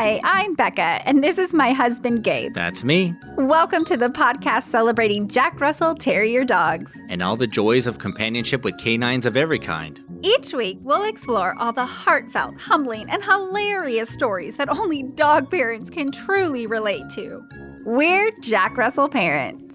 Hi, I'm Becca, and this is my husband, Gabe. That's me. Welcome to the podcast celebrating Jack Russell Terrier dogs. And all the joys of companionship with canines of every kind. Each week, we'll explore all the heartfelt, humbling, and hilarious stories that only dog parents can truly relate to. We're Jack Russell parents.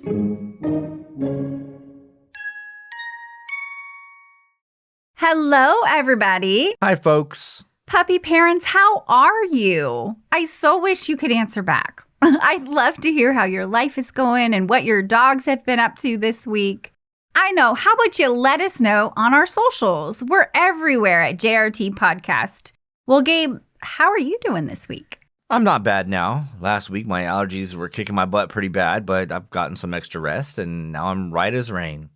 Hello, everybody. Hi, folks. Puppy parents, how are you? I so wish you could answer back. I'd love to hear how your life is going and what your dogs have been up to this week. I know. How about you let us know on our socials? We're everywhere at JRT Podcast. Well, Gabe, how are you doing this week? I'm not bad now. Last week, my allergies were kicking my butt pretty bad, but I've gotten some extra rest, and now I'm right as rain.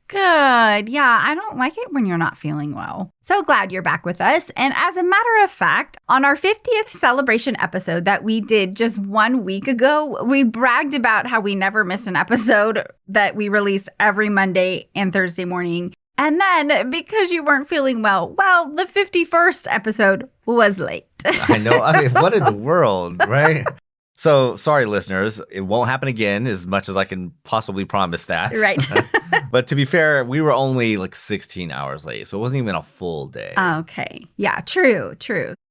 Good. Yeah, I don't like it when you're not feeling well. So glad you're back with us. And as a matter of fact, on our 50th celebration episode that we did just 1 week ago, we bragged about how we never missed an episode, that we released every Monday and Thursday morning. And then, because you weren't feeling well, the 51st episode was late. I know. I mean, what in the world, right? So, sorry, listeners. It won't happen again, as much as I can possibly promise that. Right. But to be fair, we were only like 16 hours late, so it wasn't even a full day. Okay. Yeah, true.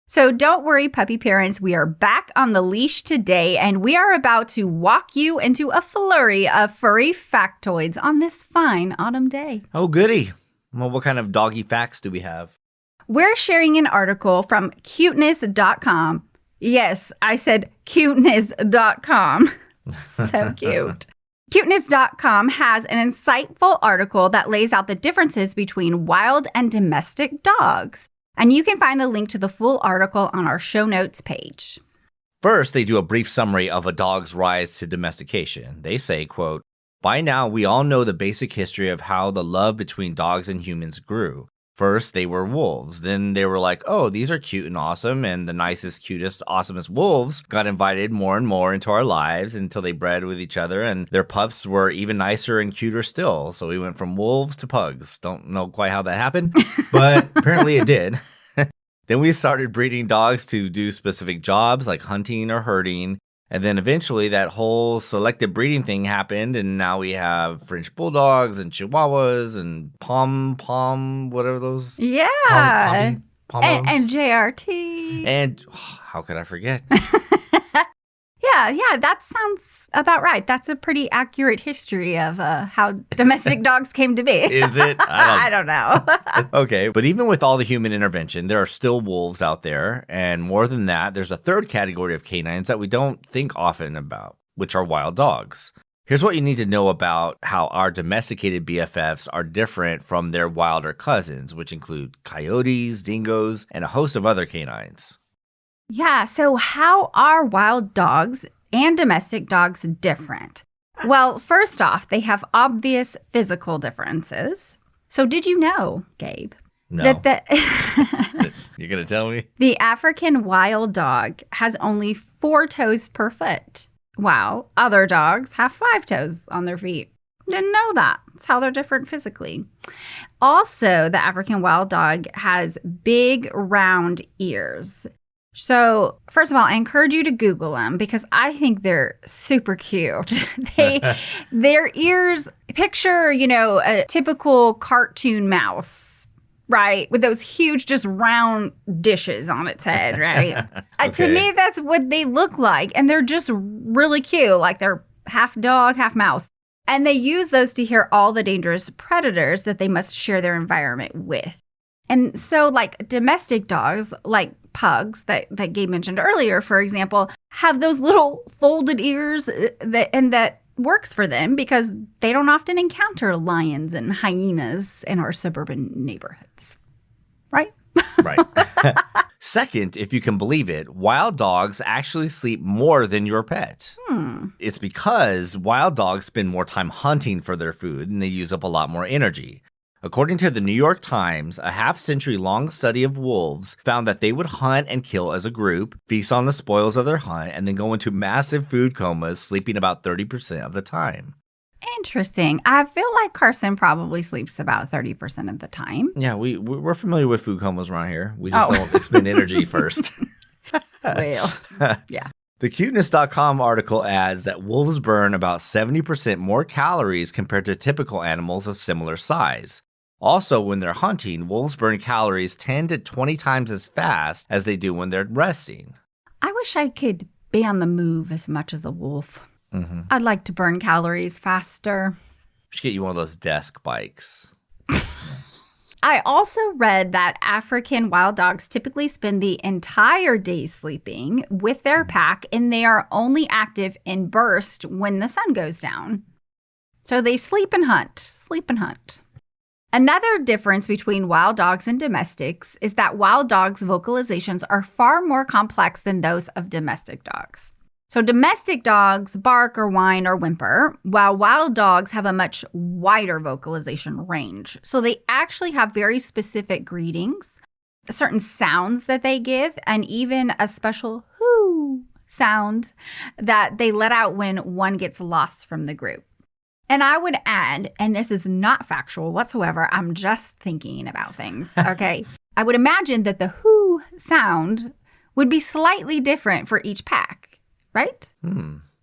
So don't worry, puppy parents. We are back on the leash today, and we are about to walk you into a flurry of furry factoids on this fine autumn day. Oh, goody. Well, what kind of doggy facts do we have? We're sharing an article from cuteness.com. Yes, I said cuteness.com. So cute. Cuteness.com has an insightful article that lays out the differences between wild and domestic dogs. And you can find the link to the full article on our show notes page. First, they do a brief summary of a dog's rise to domestication. They say, quote, "By now, we all know the basic history of how the love between dogs and humans grew. First, they were wolves. Then they were like, oh, these are cute and awesome. And the nicest, cutest, awesomest wolves got invited more and more into our lives until they bred with each other. And their pups were even nicer and cuter still. So we went from wolves to pugs. Don't know quite how that happened, but apparently it did. Then we started breeding dogs to do specific jobs like hunting or herding. And then eventually that whole selective breeding thing happened, and now we have French bulldogs and Chihuahuas and whatever those. Yeah. And JRT. And how could I forget? Yeah, that sounds about right. That's a pretty accurate history of how domestic dogs came to be. Is it? I don't know. Okay, but even with all the human intervention, there are still wolves out there. And more than that, there's a third category of canines that we don't think often about, which are wild dogs. Here's what you need to know about how our domesticated BFFs are different from their wilder cousins, which include coyotes, dingoes, and a host of other canines. Yeah, so how are wild dogs and domestic dogs different? Well, first off, they have obvious physical differences. So did you know, Gabe? No. You're going to tell me? The African wild dog has only 4 toes per foot, while other dogs have 5 toes on their feet. Didn't know that. That's how they're different physically. Also, the African wild dog has big, round ears. So, first of all, I encourage you to Google them because I think they're super cute. Their ears, picture, a typical cartoon mouse, right? With those huge, just round dishes on its head, right? Okay. To me, that's what they look like. And they're just really cute. Like they're half dog, half mouse. And they use those to hear all the dangerous predators that they must share their environment with. And so, like domestic dogs, like pugs that Gabe mentioned earlier, for example, have those little folded ears that works for them because they don't often encounter lions and hyenas in our suburban neighborhoods. Right? Right. Second, if you can believe it, wild dogs actually sleep more than your pet. It's because wild dogs spend more time hunting for their food and they use up a lot more energy. According to the New York Times, a half-century-long study of wolves found that they would hunt and kill as a group, feast on the spoils of their hunt, and then go into massive food comas, sleeping about 30% of the time. Interesting. I feel like Carson probably sleeps about 30% of the time. Yeah, we're familiar with food comas around here. We just don't expend energy first. Well, yeah. The cuteness.com article adds that wolves burn about 70% more calories compared to typical animals of similar size. Also, when they're hunting, wolves burn calories 10 to 20 times as fast as they do when they're resting. I wish I could be on the move as much as a wolf. Mm-hmm. I'd like to burn calories faster. Should get you one of those desk bikes. I also read that African wild dogs typically spend the entire day sleeping with their pack, and they are only active in bursts when the sun goes down. So they sleep and hunt. Another difference between wild dogs and domestics is that wild dogs' vocalizations are far more complex than those of domestic dogs. So domestic dogs bark or whine or whimper, while wild dogs have a much wider vocalization range. So they actually have very specific greetings, certain sounds that they give, and even a special whoo sound that they let out when one gets lost from the group. And I would add, and this is not factual whatsoever, I'm just thinking about things, okay? I would imagine that the whoo sound would be slightly different for each pack. Right?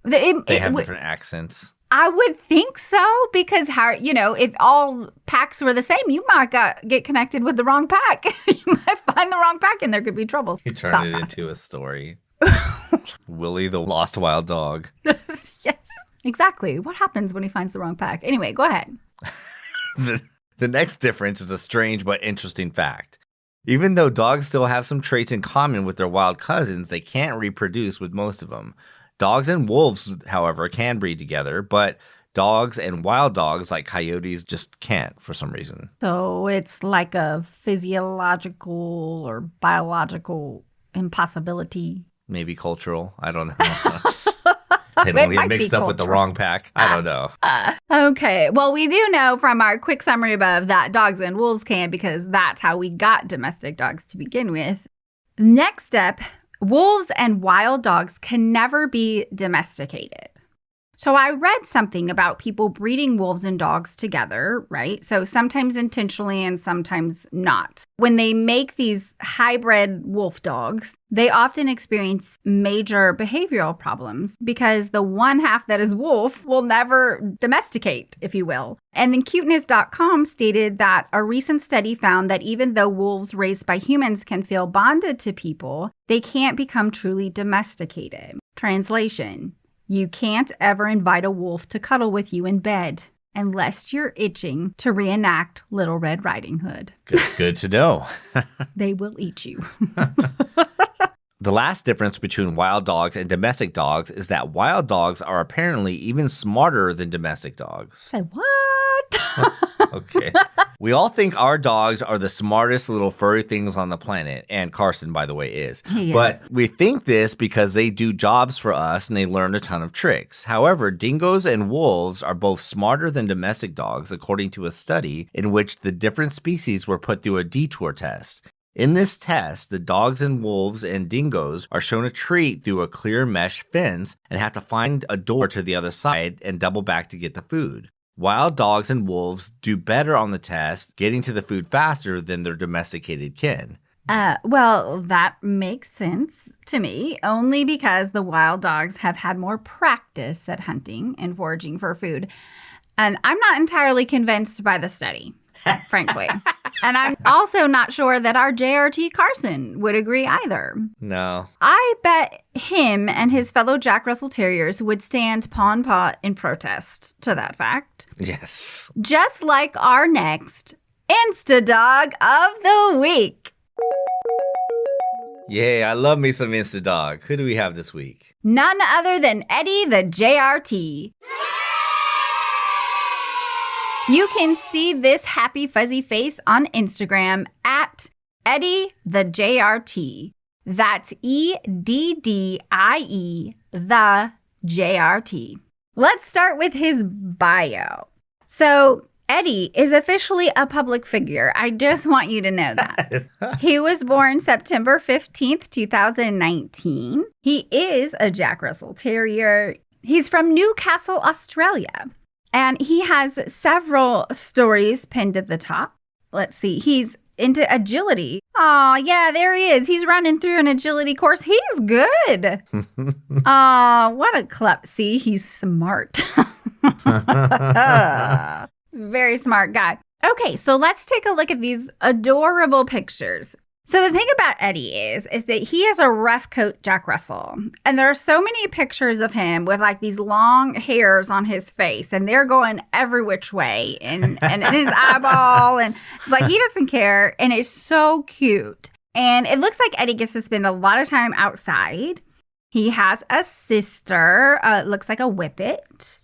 They have different accents. I would think so, because if all packs were the same, you might get connected with the wrong pack. You might find the wrong pack, and there could be troubles. You turn it into a story. Willie the lost wild dog. Yes, exactly. What happens when he finds the wrong pack? Anyway, go ahead. The next difference is a strange but interesting fact. Even though dogs still have some traits in common with their wild cousins, they can't reproduce with most of them. Dogs and wolves, however, can breed together, but dogs and wild dogs like coyotes just can't for some reason. So it's like a physiological or biological impossibility. Maybe cultural. I don't know. They don't get mixed up with the wrong pack. I don't know. Okay. Well, we do know from our quick summary above that dogs and wolves can, because that's how we got domestic dogs to begin with. Next step, wolves and wild dogs can never be domesticated. So I read something about people breeding wolves and dogs together, right? So sometimes intentionally and sometimes not. When they make these hybrid wolf dogs, they often experience major behavioral problems because the one half that is wolf will never domesticate, if you will. And then cuteness.com stated that a recent study found that even though wolves raised by humans can feel bonded to people, they can't become truly domesticated. Translation: you can't ever invite a wolf to cuddle with you in bed unless you're itching to reenact Little Red Riding Hood. It's good to know. They will eat you. The last difference between wild dogs and domestic dogs is that wild dogs are apparently even smarter than domestic dogs. Say what? Okay. We all think our dogs are the smartest little furry things on the planet, and Carson, by the way, is. He is. But we think this because they do jobs for us and they learn a ton of tricks. However, dingoes and wolves are both smarter than domestic dogs, according to a study in which the different species were put through a detour test. In this test, the dogs and wolves and dingoes are shown a treat through a clear mesh fence and have to find a door to the other side and double back to get the food. Wild dogs and wolves do better on the test, getting to the food faster than their domesticated kin. Well, that makes sense to me, only because the wild dogs have had more practice at hunting and foraging for food. And I'm not entirely convinced by the study, frankly. And I'm also not sure that our JRT Carson would agree either. No. I bet him and his fellow Jack Russell Terriers would stand paw and paw in protest to that fact. Yes. Just like our next Insta-Dog of the Week. Yay, I love me some Insta-Dog. Who do we have this week? None other than Eddie the JRT. You can see this happy fuzzy face on Instagram at Eddie the JRT. That's EDDIE the JRT. Let's start with his bio. So Eddie is officially a public figure. I just want you to know that. He was born September 15th, 2019. He is a Jack Russell Terrier. He's from Newcastle, Australia. And he has several stories pinned at the top. Let's see. He's into agility. Oh, yeah, there he is. He's running through an agility course. He's good. What a See, he's smart. Very smart guy. Okay, so let's take a look at these adorable pictures. So the thing about Eddie is that he has a rough coat Jack Russell. And there are so many pictures of him with like these long hairs on his face. And they're going every which way. And his eyeball. And like he doesn't care. And it's so cute. And it looks like Eddie gets to spend a lot of time outside. He has a sister. Looks like a whippet.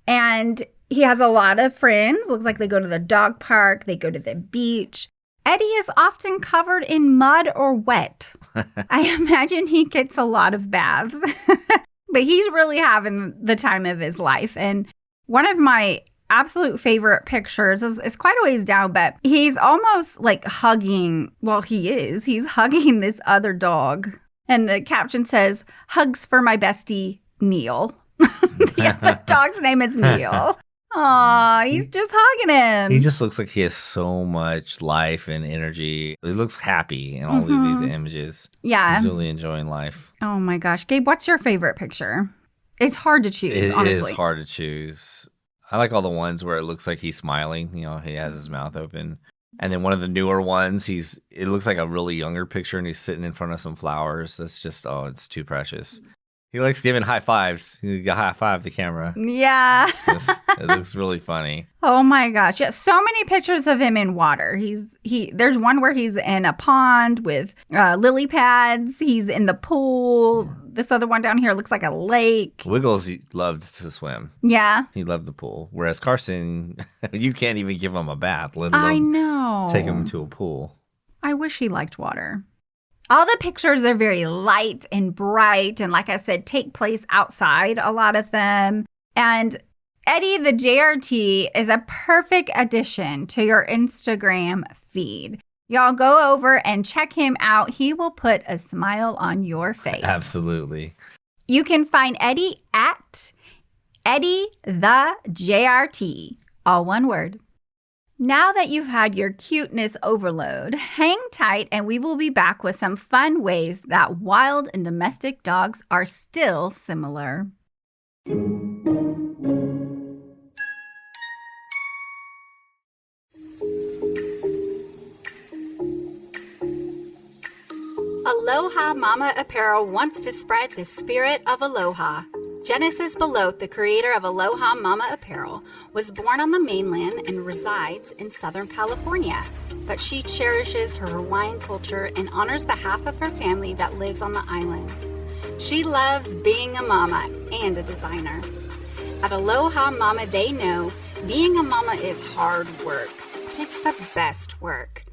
And he has a lot of friends. Looks like they go to the dog park. They go to the beach. Eddie is often covered in mud or wet. I imagine he gets a lot of baths. But he's really having the time of his life. And one of my absolute favorite pictures is quite a ways down, but he's almost like hugging, well, he's hugging this other dog. And the caption says, "Hugs for my bestie, Neil." The dog's name is Neil. Aw, he's just hugging him. He just looks like he has so much life and energy. He looks happy in all of these images. Yeah. He's really enjoying life. Oh my gosh. Gabe, what's your favorite picture? It's hard to choose, honestly. It is hard to choose. I like all the ones where it looks like he's smiling. You know, he has his mouth open. And then one of the newer ones, it looks like a really younger picture and he's sitting in front of some flowers. That's just, it's too precious. He likes giving high fives. You got high five the camera. Yeah. It looks really funny. Oh my gosh. Yeah, so many pictures of him in water. There's one where he's in a pond with lily pads. He's in the pool. This other one down here looks like a lake. Wiggles he loved to swim. Yeah. He loved the pool. Whereas Carson, you can't even give him a bath, let I alone know. take him to a pool. I wish he liked water. All the pictures are very light and bright. And like I said, take place outside, a lot of them. And Eddie, the JRT, is a perfect addition to your Instagram feed. Y'all go over and check him out. He will put a smile on your face. Absolutely. You can find Eddie at Eddie the JRT, all one word. Now that you've had your cuteness overload, hang tight and we will be back with some fun ways that wild and domestic dogs are still similar. Aloha Mama Apparel wants to spread the spirit of aloha. Genesis Belote, the creator of Aloha Mama Apparel, was born on the mainland and resides in Southern California. But she cherishes her Hawaiian culture and honors the half of her family that lives on the island. She loves being a mama and a designer. At Aloha Mama, they know being a mama is hard work, but it's the best work.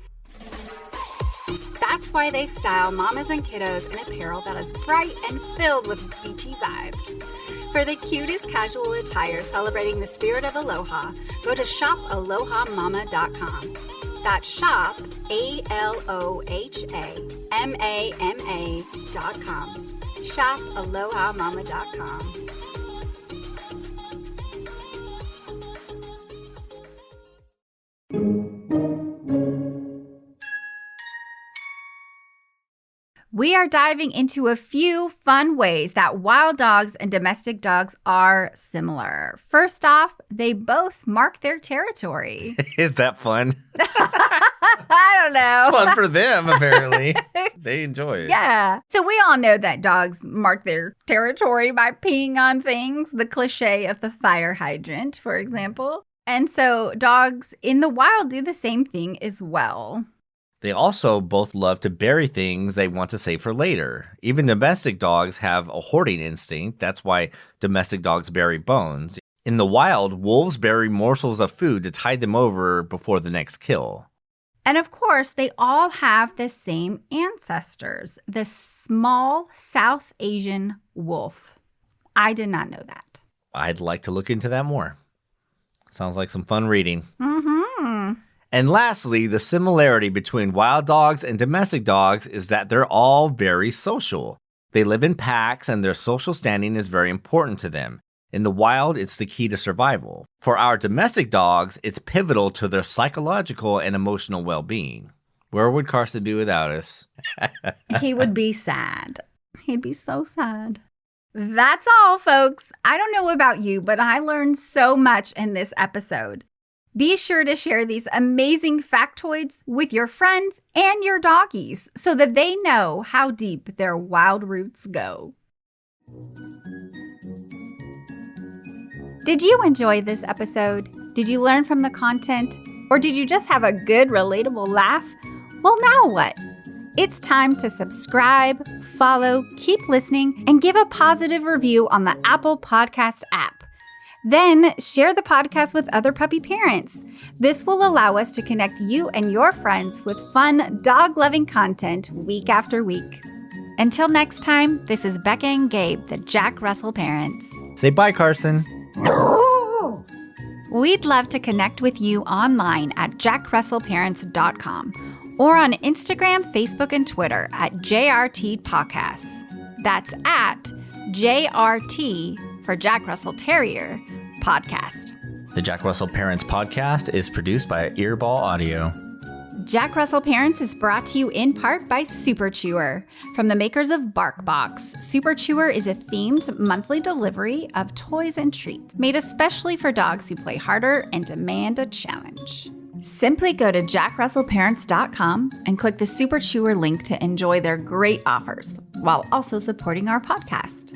That's why they style mamas and kiddos in apparel that is bright and filled with beachy vibes. For the cutest casual attire celebrating the spirit of aloha, go to shopalohamama.com. That's shop, ALOHAMAMA.com. Shopalohamama.com. We are diving into a few fun ways that wild dogs and domestic dogs are similar. First off, they both mark their territory. Is that fun? I don't know. It's fun for them, apparently. They enjoy it. Yeah. So we all know that dogs mark their territory by peeing on things, the cliche of the fire hydrant, for example. And so dogs in the wild do the same thing as well. They also both love to bury things they want to save for later. Even domestic dogs have a hoarding instinct. That's why domestic dogs bury bones. In the wild, wolves bury morsels of food to tide them over before the next kill. And of course, they all have the same ancestors, the small South Asian wolf. I did not know that. I'd like to look into that more. Sounds like some fun reading. Mm-hmm. And lastly, the similarity between wild dogs and domestic dogs is that they're all very social. They live in packs and their social standing is very important to them. In the wild, it's the key to survival. For our domestic dogs, it's pivotal to their psychological and emotional well-being. Where would Carson be without us? He would be sad. He'd be so sad. That's all, folks. I don't know about you, but I learned so much in this episode. Be sure to share these amazing factoids with your friends and your doggies so that they know how deep their wild roots go. Did you enjoy this episode? Did you learn from the content? Or did you just have a good, relatable laugh? Well, now what? It's time to subscribe, follow, keep listening, and give a positive review on the Apple Podcast app. Then share the podcast with other puppy parents. This will allow us to connect you and your friends with fun, dog-loving content week after week. Until next time, this is Becca and Gabe, the Jack Russell parents. Say bye, Carson. We'd love to connect with you online at jackrussellparents.com or on Instagram, Facebook, and Twitter at JRT Podcasts. That's at JRT for Jack Russell Terrier Podcast. The Jack Russell Parents Podcast is produced by Earball Audio. Jack Russell Parents is brought to you in part by Super Chewer. From the makers of BarkBox, Super Chewer is a themed monthly delivery of toys and treats made especially for dogs who play harder and demand a challenge. Simply go to jackrussellparents.com and click the Super Chewer link to enjoy their great offers while also supporting our podcast.